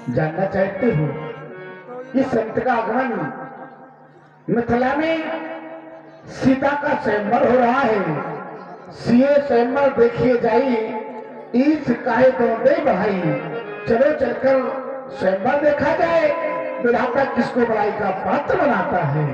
जानना चाहते हो कि संत का आगमन मिथिला में सीता का स्वयंवर हो रहा है। सीए स्वयंवर देखिए जाई, ईश काहे दो दे भाई। चलो चलकर स्वयंवर देखा जाए, विधाता किसको बड़ाई का पात्र बनाता है।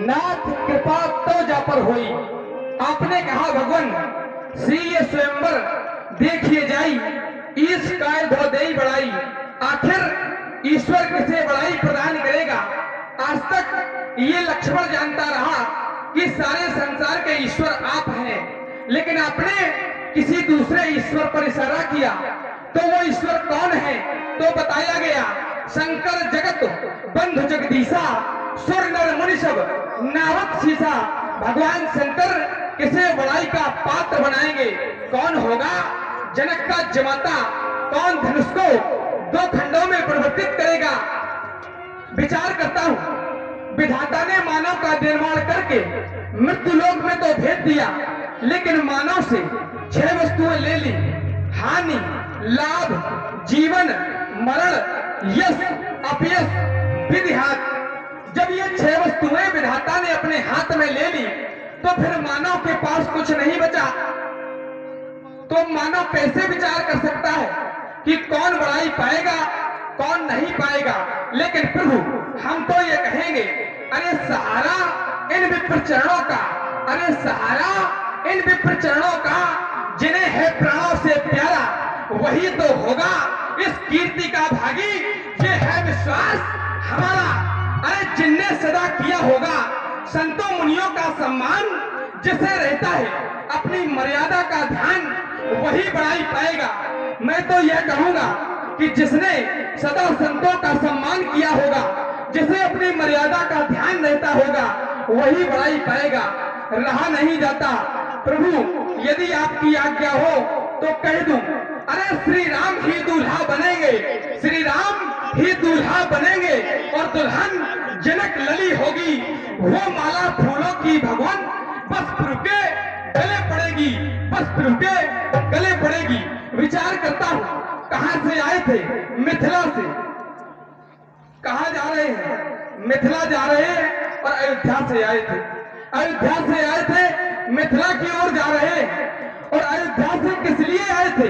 नाथ कृपा तो जा पर हुई। आपने कहा भगवान श्री ये स्वयंवर देखिए जाई, ईश काय धो देई बड़ाई। आखिर ईश्वर किसे बड़ाई प्रदान करेगा। आज तक ये लक्ष्मण जानता रहा कि सारे संसार के ईश्वर आप हैं, लेकिन आपने किसी दूसरे ईश्वर पर इशारा किया तो वो ईश्वर कौन है तो बताया गया, शंकर जगत बंधु जगदीशा, सुर नर मुनि सब नावत शीशा। भगवान शंकर किसे बड़ाई का पात्र बनाएंगे। कौन होगा जनक का जमाता, कौन धनुष को दो खंडों में परिवर्तित करेगा। विचार करता हूं, विधाता ने मानव का निर्माण करके मृत्यु लोक में तो भेज दिया, लेकिन मानव से 6 वस्तुएं ले ली, हानि, लाभ, जीवन, मरण, यश, अपयश, विधिहात। जब ये 6 वस्तुएं विधाता ने अपने हाथ में ले ली तो फिर मानव के पास कुछ नहीं बचा। तो मानव कैसे विचार कर सकता है कि कौन बड़ाई पाएगा कौन नहीं पाएगा। लेकिन प्रभु हम तो ये कहेंगे, अरे सहारा इन विप्र चरणों का, अरे सहारा इन विप्र चरणों का, जिन्हें है प्राणों से प्यारा वही तो होगा इस कीर्ति का भागी। ये है विश्वास हमारा, अरे जिनने सदा किया होगा संतों मुनियों का सम्मान, जिसे रहता है अपनी मर्यादा का ध्यान वही बड़ाई पाएगा। मैं तो यह कहूंगा कि जिसने सदा संतों का सम्मान किया होगा, जिसे अपनी मर्यादा का ध्यान रहता होगा वही बड़ाई पाएगा। रहा नहीं जाता प्रभु, यदि आपकी आज्ञा हो तो कह दूं, अरे श्री राम ही दूल्हा बनेंगे, श्री राम ही दूल्हा बनेंगे और दुल्हन जनक लली होगी। वो माला फूलों की भगवान बस प्रभु के गले पड़ेगी, बस प्रभु के गले पड़ेगी। विचार करता हूँ, कहां से आए थे? मिथिला से। कहां जा रहे हैं? मिथिला जा रहे हैं और अयोध्या से आए थे। अयोध्या से आए थे, मिथिला की ओर जा रहे हैं। और अयोध्या से किस लिए आए थे?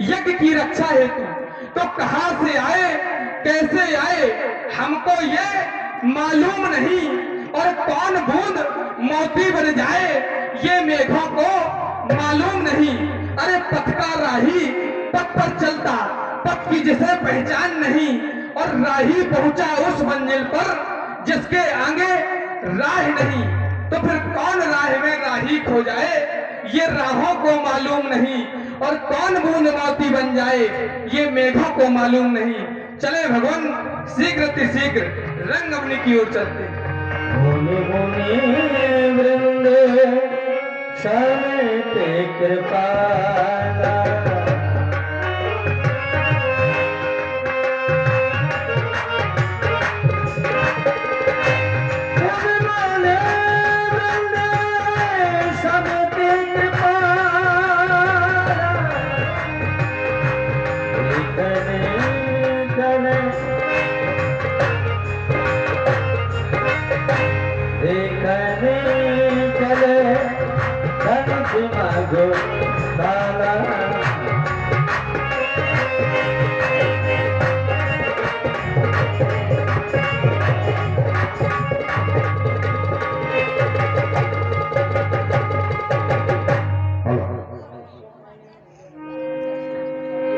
यज्ञ की रक्षा हेतु। तो कहां से आए, कैसे आए, हमको ये मालूम नहीं। और कौन बूंद मोती बन जाए ये मेघों को मालूम नहीं। अरे पथ का राही पथ पर चलता, पथ की जिसे पहचान नहीं। और राही पहुंचा उस मंजिल पर जिसके आगे राह नहीं। तो फिर कौन राह में राही खो जाए ये राहों को मालूम नहीं। और कौन बूंद मोती बन जाए ये मेघों को मालूम नहीं। चले भगवान शीघ्र शीघ्र रंग अग्नि की ओर चलते। मुनि मुनि वृंद शरते कृपाला,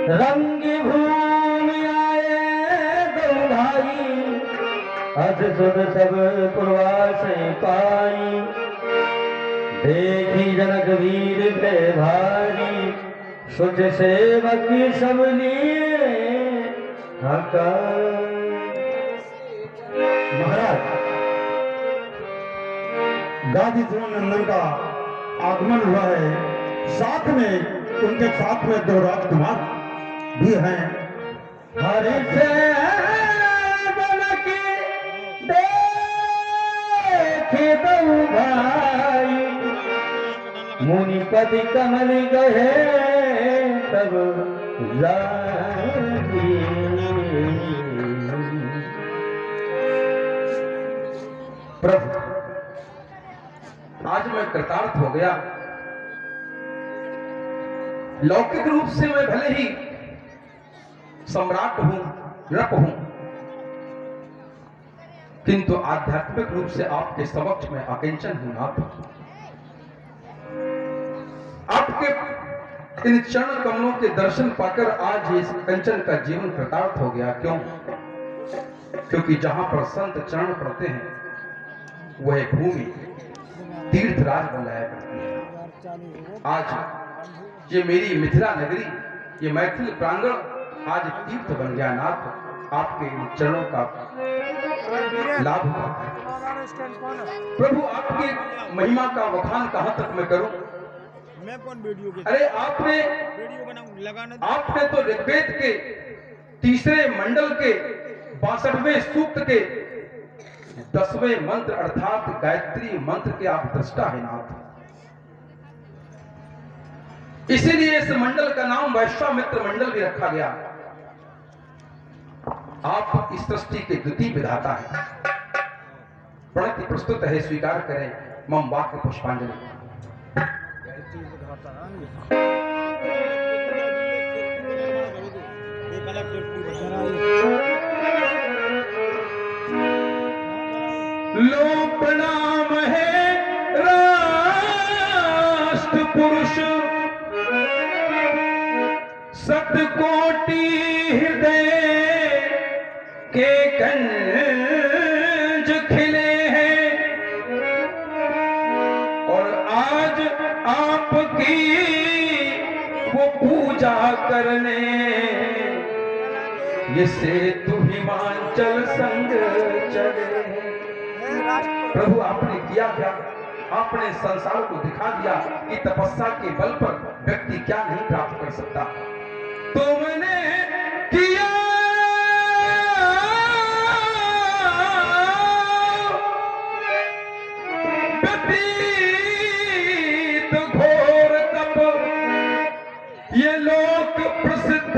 रंग भूमि आए दो भाई, अध सुध सब पुरवास पाई। देखी जनक वीर पे भारी, सुच सेवक सब लिए हकार। महाराज, गादी नंदन का आगमन हुआ है, साथ में उनके साथ में 2 राजकुमार भी हैं। हरि से बनकी देखे दऊ भाई, मुनि पति कमल गए तब जागी। प्रभु, आज मैं कृतार्थ हो गया। लौकिक रूप से मैं भले ही सम्राट हूं, नृप हूं, किंतु आध्यात्मिक रूप से आपके समक्ष में अकिंचन हूं नाथ। आपके इन चरण कमलों के दर्शन पाकर आज इस कंचन का जीवन कृतार्थ हो गया। क्यों? क्योंकि जहां पर संत चरण पड़ते हैं वह भूमि तीर्थराज बन जाया करती है। आज ये मेरी मिथिला नगरी, ये मैथिल प्रांगण आज तीर्थ बन गया नाथ। आपके इन चरणों का लाभ पाता है। प्रभु, आपकी महिमा का वखान कहां तक मैं करूं? मैं कौन वीडियो के अरे आपने वीडियो बनाऊं लगाना आपने तो ऋग्वेद के 3रे मंडल के 62वें सूक्त के 10वें मंत्र अर्थात गायत्री मंत्र के आप दृष्टा है नाथ। इसीलिए इस मंडल का नाम वैश्वामित्र मंडल भी रखा गया। आप इस सृष्टि के द्वितीय विधाता हैं। प्रणति प्रस्तुत है, स्वीकार करें मम वाक्य पुष्पांजलि। लो प्रणाम है राष्ट्र पुरुष, सतकोटि हृदय के कंज खिले हैं, और आज आपकी वो पूजा करने ये सेतु हिमाचल संग चले। प्रभु, आपने किया क्या? आपने संसार को दिखा दिया कि तपस्या के बल पर व्यक्ति क्या नहीं प्राप्त कर सकता। तुमने किया व्यतीत घोर तप, ये लोक प्रसिद्ध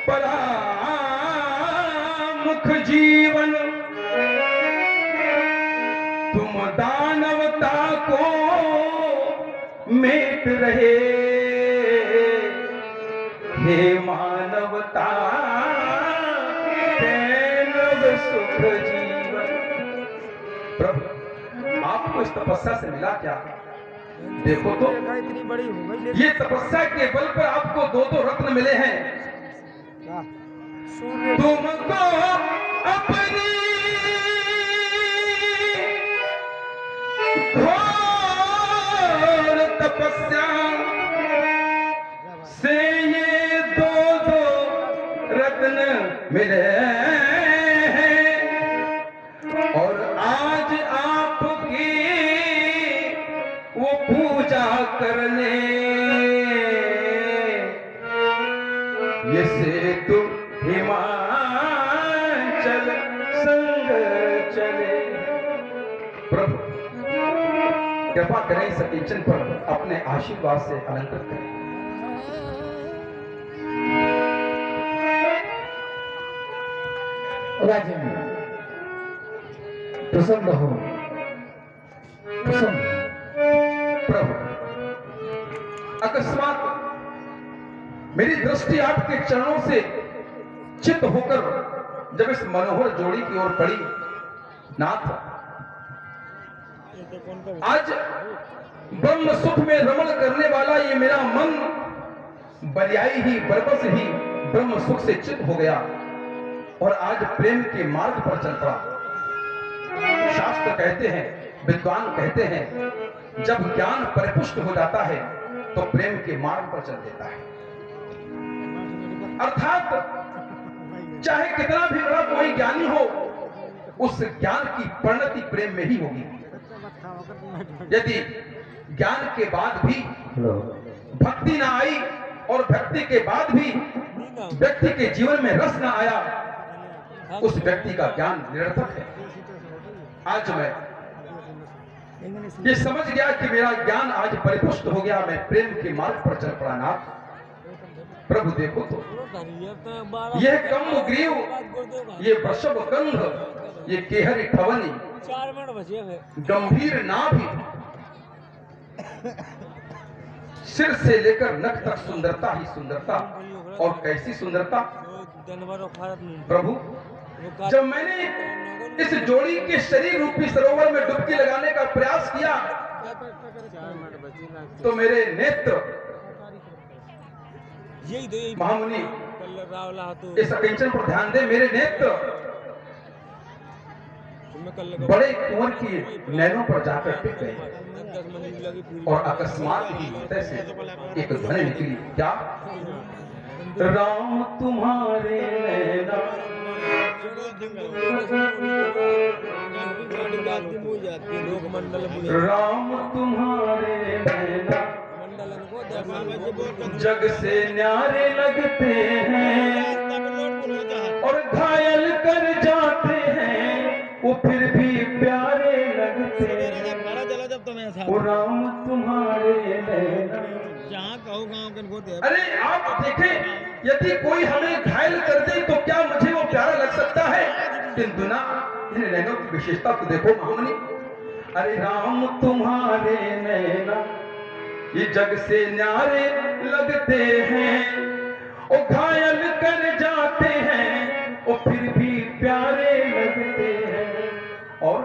परामुख जीवन। तुम दानवता को मेट रहे, हे मानवता नव सुख जीवन। प्रभु, आपको इस तपस्या से मिला क्या? देखो तो, इतनी बड़ी हो गई ये तपस्या के बल पर आपको 2 रत्न मिले हैं। क्या? सूर्य तुमको अपनी घोर तपस्या से ये 2 रत्न मिले हैं, और आज आपकी वो पूजा करने ये सेतु हिमाचल संग चले। प्रभु, कृपा करें इस किंचन पर अपने आशीर्वाद से अलंकृत करें। राजेंद्र, प्रसन्न हो, प्रसन्न। प्रभु, अकस्मात मेरी दृष्टि आपके चरणों से चित्त होकर जब इस मनोहर जोड़ी की ओर पड़ी नाथ, आज ब्रह्म सुख में रमण करने वाला ये मेरा मन बलियाई ही बरबस ही ब्रह्म सुख से चित्त हो गया, और आज प्रेम के मार्ग पर चल पड़ा। शास्त्र कहते हैं, विद्वान कहते हैं, जब ज्ञान परिपुष्ट हो जाता है तो प्रेम के मार्ग पर चल देता है। अर्थात चाहे कितना भी बड़ा कोई ज्ञानी हो, उस ज्ञान की परिणति प्रेम में ही होगी। यदि ज्ञान के बाद भी भक्ति ना आई और भक्ति के बाद भी व्यक्ति के जीवन में रस ना आया, उस व्यक्ति का ज्ञान निरर्थक है। आज मैं ये समझ गया कि मेरा ज्ञान आज परिपुष्ट हो गया, मैं प्रेम के मार्ग पर चल पड़ा। नाथ प्रभु देखो तो यह कम्बग्रीव, ये वृषभ कंध, ये केहरी ठवनी, 4 मिनट बचे हैं। गंभीर नाभि, सिर से लेकर नख तक सुंदरता ही सुंदरता। और कैसी सुंदरता प्रभु! जब मैंने इस जोड़ी के शरीर रूपी सरोवर में डुबकी लगाने का प्रयास किया तो मेरे नेत्र, महामुनि इस अटेंशन पर ध्यान दे, मेरे नेत्र बड़े कुंवर की नैनों पर जाकर टिक गए और अकस्मात ही हृदय से एक ध्वनि निकली, क्या? राम तुम्हारे नैना राम तुम्हारे नैना जग से न्यारे लगते हैं और घायल कर जाते हैं, वो फिर भी प्यारे लगते हैं। वो राम तुम्हारे नैना। अरे आप देखें, यदि कोई हमें घायल कर दे तो क्या मुझे वो प्यारा लग सकता है? किंतु ना, इन नैनों की विशेषता तो देखो महामुनि। अरे राम तुम्हारे नैना ये जग से न्यारे लगते हैं, वो घायल कर जाते हैं, वो फिर भी प्यारे लगते हैं। और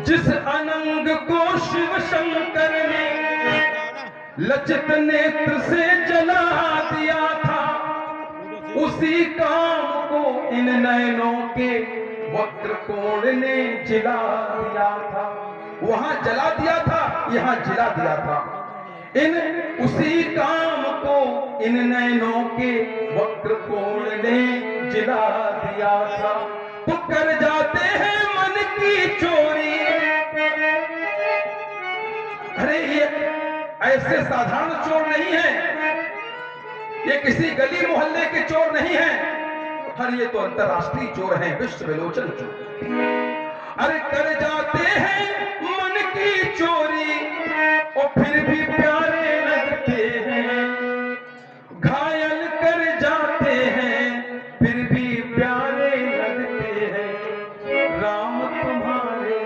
जिस अनंग को शिव शंकर ने लचित नेत्र से जला दिया था, उसी काम को इन नैनों के वक्र कोण ने जिला दिया था। वहां जला दिया था, यहां जिला दिया था। उसी काम को इन नैनों के वक्र कोण ने जिला दिया था। तो कर जाते हैं मन की चोरी। अरे ये ऐसे साधारण चोर नहीं है, ये किसी गली मोहल्ले के चोर नहीं है, हर ये तो अंतरराष्ट्रीय चोर हैं, विश्व विलोचन चोर। अरे कर जाते हैं मन की चोरी और फिर भी प्यारे लगते हैं, घायल कर जाते हैं फिर भी प्यारे लगते हैं। राम तुम्हारे।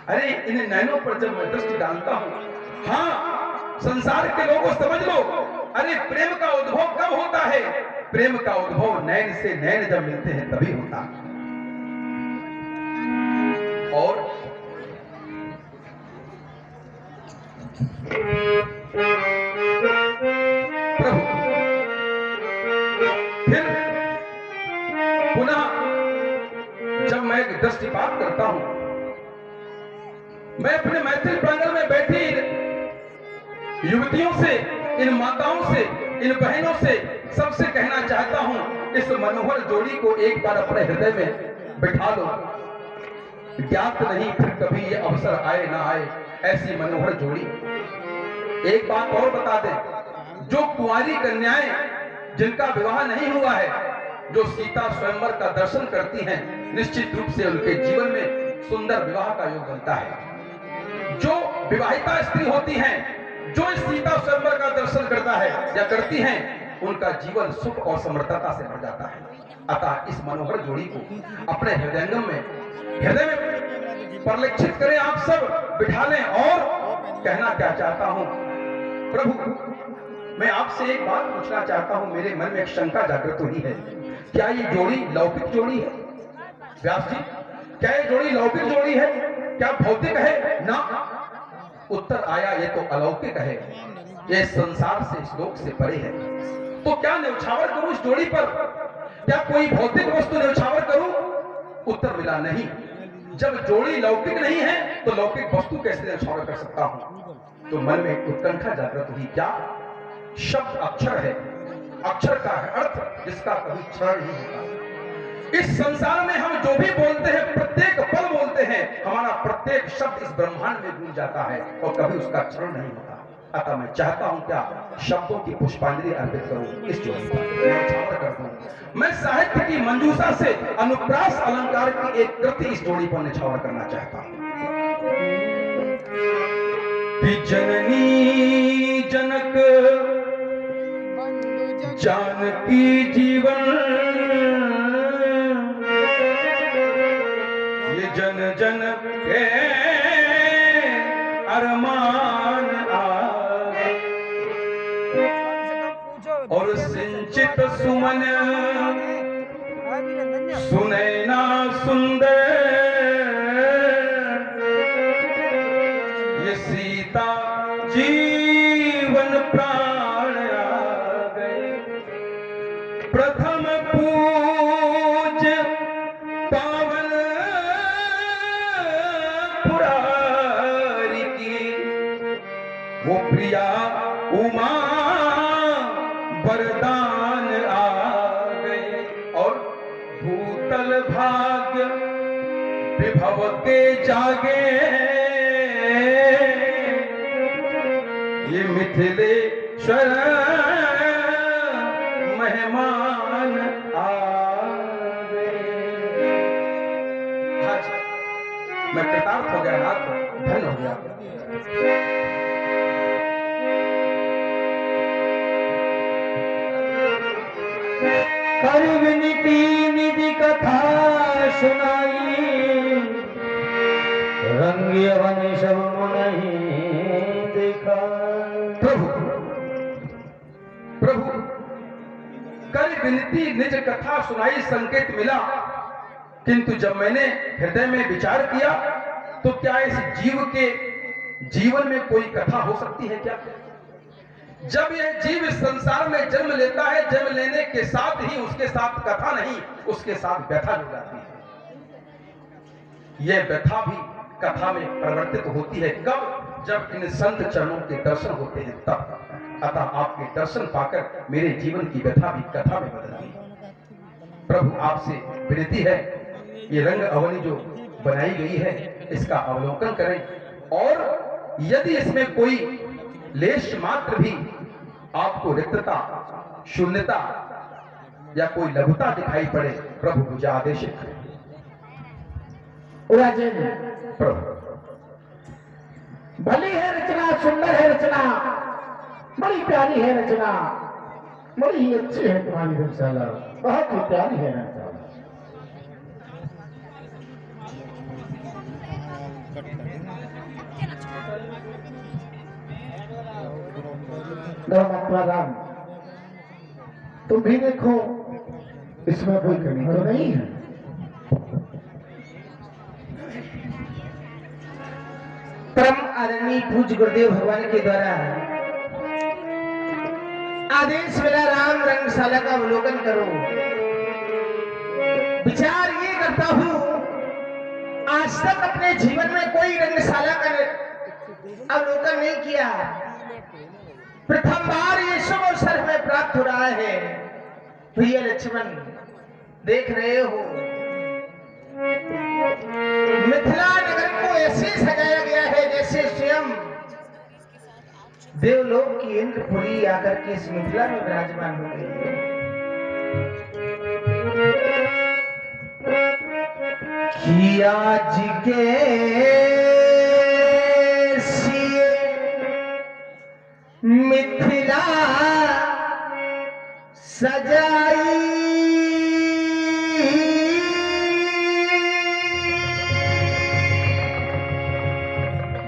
अरे इन नैनों पर जब मैं दृष्टि डालता हूं, हाँ संसार के लोगों समझ लो, अरे प्रेम का उद्भव कब होता है? प्रेम का उद्भव नैन से नैन जब मिलते हैं तभी होता है। और प्रभु फिर पुनः जब मैं दृष्टिपात करता हूं, मैं अपने मैथिल प्रांगण में बैठी युवतियों से, इन माताओं से, इन बहनों से सबसे कहना चाहता हूं, इस मनोहर जोड़ी को एक बार अपने हृदय में बिठा लो। ज्ञात नहीं फिर कभी ये अवसर आए ना आए, ऐसी मनोहर जोड़ी। एक बात और बता दें, जो कुंवारी कन्याएं जिनका विवाह नहीं हुआ है, जो सीता स्वयंवर का दर्शन करती हैं, निश्चित रूप से उनके जीवन में सुंदर विवाह का योग बनता है। जो विवाहिता स्त्री होती हैं, जो इस सीता स्वयंवर का दर्शन करता है या करती हैं, उनका जीवन सुख और समृद्धता से भर जाता है। अतः इस मनोहर जोड़ी को अपने हृदयंगम में, हृदय में परिलक्षित करें, आप सब बिठा लें। और कहना क्या चाहता हूं, प्रभु मैं आपसे एक बात पूछना चाहता हूं, मेरे मन में एक शंका जागृत हुई है, क्या ये जोड़ी लौकिक जोड़ी है? व्यास जी, क्या ये जोड़ी लौकिक जोड़ी है? क्या भौतिक है? ना, उत्तर आया ये तो अलौकिक है, ये संसार से, इस लोक से परे है। तो क्या न्यौछावर करूं इस जोड़ी पर? क्या कोई भौतिक वस्तु न्यौछावर करूं? उत्तर मिला नहीं। जब जोड़ी लौकिक नहीं है तो लौकिक वस्तु कैसे न्यौछावर कर सकता हूं? तो मन में उत्कंठा जागृत हुई। क्या शब्द अक्षर है, अक्षर का है अर्थ जिसका कभी क्षरण नहीं होता। इस संसार में हम जो भी बोलते हैं, प्रत्येक पल बोलते हैं, हमारा प्रत्येक शब्द इस ब्रह्मांड में गूंज जाता है और कभी उसका क्षरण नहीं होता। अतः मैं चाहता हूं क्या शब्दों की पुष्पांजलि अर्पित करूं इस जोड़ी पर, न्यौछावर कर दूं। मैं साहित्य की मंजूषा से अनुप्रास अलंकार की एक कृति इस जोड़ी पर न्यौछावर करना चाहता हूं। कि जननी जनक जानकी जीवन, ये जन जन के अरमान और सिंचित सुमन सुनैना सुंदर, ये सीता जीवन प्राण आ गए। प्रथम पूज पावन पुरारी की, वो प्रिया उमा वरदान आ गए। और भूतल भाग्य विभव के जागे, ये मिथिलेश्वर मेहमान आ गए। आज मैं कृतार्थ हो गया, नाथ धन्य हो गया। कर विनती निधि कथा सुनाई, रंग यवन सब नहीं देखा। प्रभु प्रभु कर विनती निज कथा सुनाई, संकेत मिला, किंतु जब मैंने हृदय में विचार किया तो क्या इस जीव के जीवन में कोई कथा हो सकती है क्या? जब यह जीव इस संसार में जन्म लेता है, जन्म लेने के साथ ही उसके साथ कथा नहीं, उसके साथ व्यथा जुड़ जाती है। यह व्यथा भी कथा में परिवर्तित होती है कब? जब इन संत चरणों के दर्शन होते हैं तब। अतः आपके दर्शन पाकर मेरे जीवन की व्यथा भी कथा में बदल गई। प्रभु आपसे विनती है, ये रंग अवनी जो बनाई गई है इसका अवलोकन करें, और यदि इसमें कोई लेश मात्र भी आपको रिक्तता, शून्यता या कोई लघुता दिखाई पड़े, प्रभु मुझे आदेशित करें। प्रभु भली है रचना, सुंदर है रचना, बड़ी प्यारी है रचना, बड़ी ही अच्छी है तुम्हारी रचना, बहुत ही प्यारी है रचना। महात्मा राम, तुम भी देखो इसमें कोई कमी तो नहीं है। परम आदरणीय पूज्य गुरुदेव भगवान के द्वारा आदेश मिला, राम रंगशाला का अवलोकन करो। विचार ये करता हूँ, आज तक अपने जीवन में कोई रंगशाला का अवलोकन नहीं किया, प्रथम बार ये शुभ अवसर में प्राप्त हो रहा है। प्रिय लक्ष्मण, देख रहे हो मिथिला नगर को ऐसे सजाया गया है जैसे स्वयं देवलोक की इंद्रपुरी आकर के इस मिथिला में विराजमान हो गई है। कि आज के सिए मिथिला सजाई,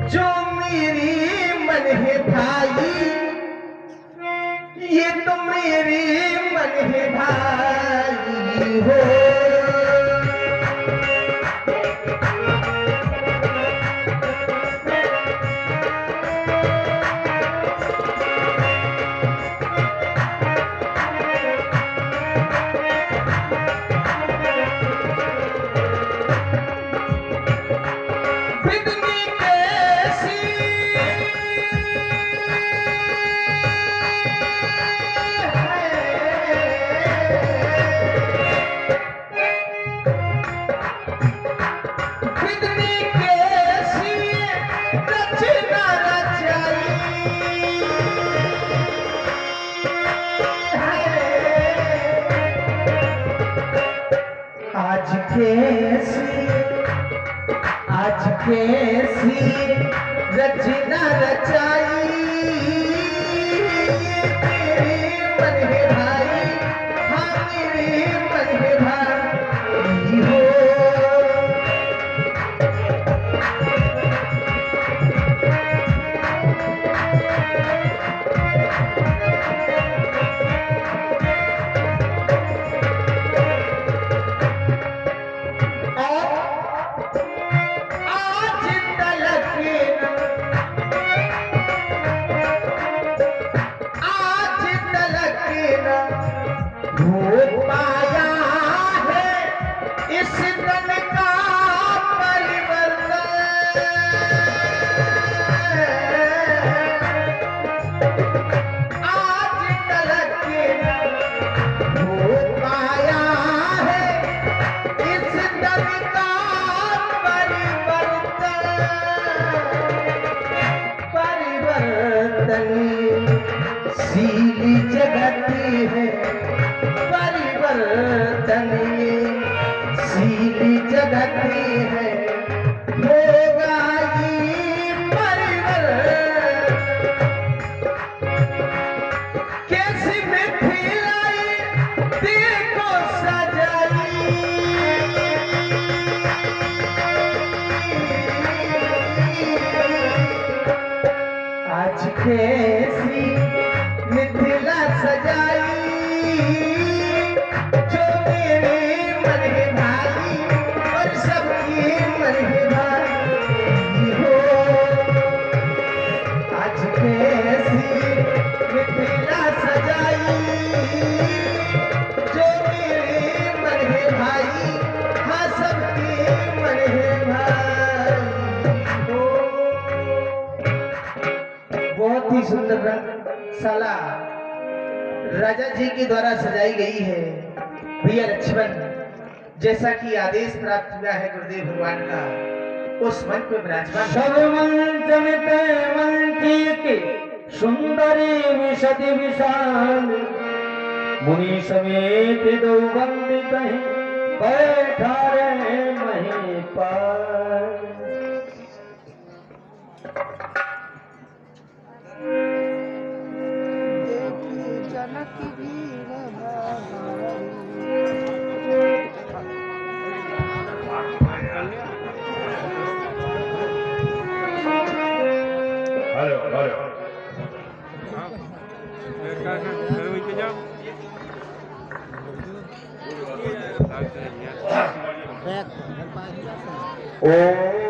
जो मेरी मन है भाई, ये तो मेरी मन है भाई हो। आज कैसी रचना रचाई मेरे मन है भाई, हाँ मेरे मन है भाई हो। सीली जगती है परिवर्तन, सीली जगती है होगा ये परिवर्तन। कैसी मिथिलाई देखो सजाई, आज कैसी मिथिला सजाई जो मेरे मन है भाई और सबकी मन है भाई हो। आज कैसी मिथिला सजाई जो मेरे मन है भाई, हाँ सबकी मन है भाई हो। बहुत ही सुंदर रंगशाला राजा जी के द्वारा सजाई गई है। भैया लक्ष्मण, जैसा कि आदेश प्राप्त हुआ है गुरुदेव भगवान का, उस मंच पे विराजमान सुंदरी विशति विशाल मुनि समेत दो वंदित बैठा रहे महीपाल। जनक वीर हेलो हेलो ओम